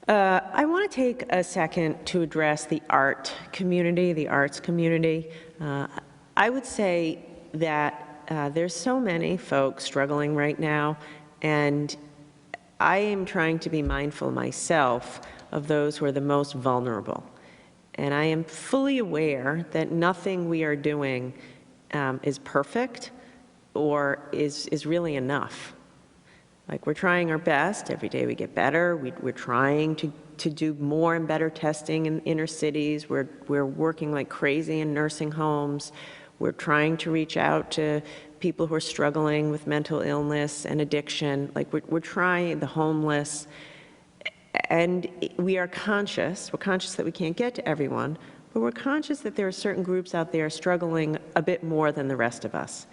I want to take a second to address the art community, the arts community. I would say that there's so many folks struggling right now, and I am trying to be mindful myself of those who are the most vulnerable. And I am fully aware that nothing we are doing is perfect or is really enough. Like, we're trying our best. Every day we get better. We're trying to do more and better testing in inner cities. We're working like crazy in nursing homes. We're trying to reach out to people who are struggling with mental illness and addiction. Like, we're trying, the homeless. And we are conscious. We're conscious that we can't get to everyone, but we're conscious that there are certain groups out there struggling a bit more than the rest of us.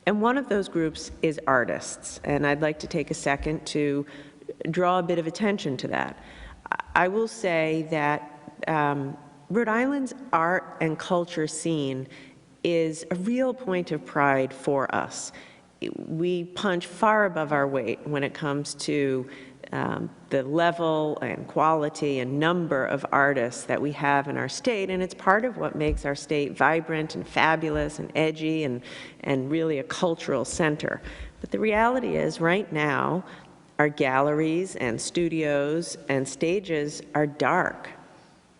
And one of those groups is artists, and I'd like to take a second to draw a bit of attention to that. I will say that Rhode Island's art and culture scene is a real point of pride for us. We punch far above our weight when it comes to the level and quality and number of artists that we have in our state, and it's part of what makes our state vibrant and fabulous and edgy and really a cultural center. But the reality is, right now, our galleries and studios and stages are dark.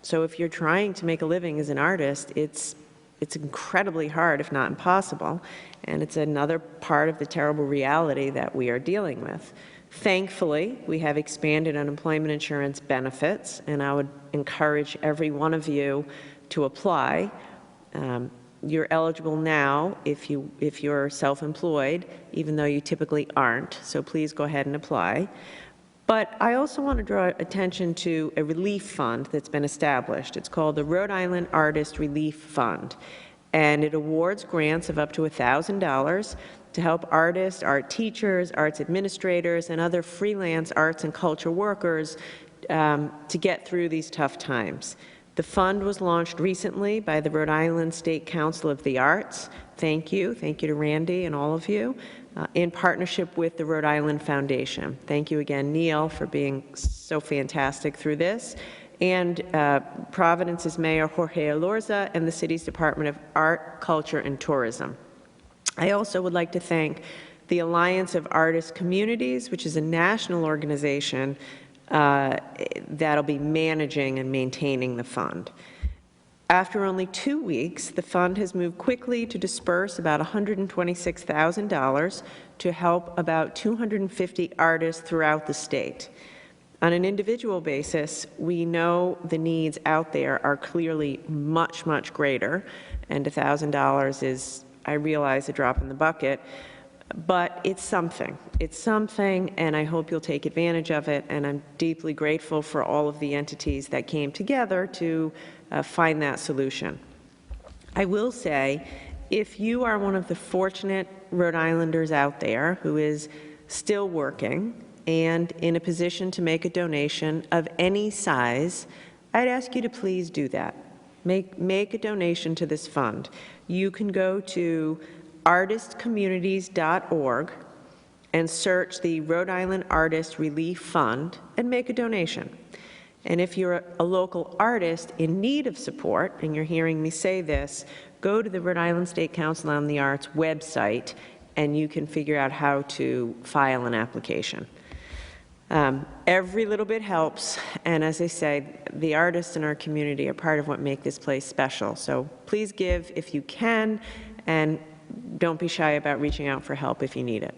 So if you're trying to make a living as an artist, it's incredibly hard, if not impossible, and it's another part of the terrible reality that we are dealing with. Thankfully, we have expanded unemployment insurance benefits, and I would encourage every one of you to apply. You're eligible now if you're self-employed, even though you typically aren't, so please go ahead and apply. But I also want to draw attention to a relief fund that's been established. It's called the Rhode Island Artist Relief Fund, and it awards grants of up to $1,000 to help artists, art teachers, arts administrators, and other freelance arts and culture workers to get through these tough times. The fund was launched recently by the Rhode Island State Council of the Arts. Thank you to Randy and all of you, in partnership with the Rhode Island Foundation. Thank you again, Neil, for being so fantastic through this, and Providence's Mayor Jorge Elorza and the city's Department of Art, Culture, and Tourism. I also would like to thank the Alliance of Artist Communities, which is a national organization that'll be managing and maintaining the fund. After only 2 weeks, the fund has moved quickly to disperse about $126,000 to help about 250 artists throughout the state. On an individual basis, we know the needs out there are clearly much, much greater, and $1,000 is, I realize, a drop in the bucket, but it's something. It's something, and I hope you'll take advantage of it, and I'm deeply grateful for all of the entities that came together to find that solution. I will say, if you are one of the fortunate Rhode Islanders out there who is still working and in a position to make a donation of any size, I'd ask you to please do that. Make a donation to this fund. You can go to artistcommunities.org and search the Rhode Island Artist Relief Fund and make a donation. And if you're a local artist in need of support, and you're hearing me say this, go to the Rhode Island State Council on the Arts website and you can figure out how to file an application. Every little bit helps, and as I say, the artists in our community are part of what make this place special. So please give if you can, and don't be shy about reaching out for help if you need it.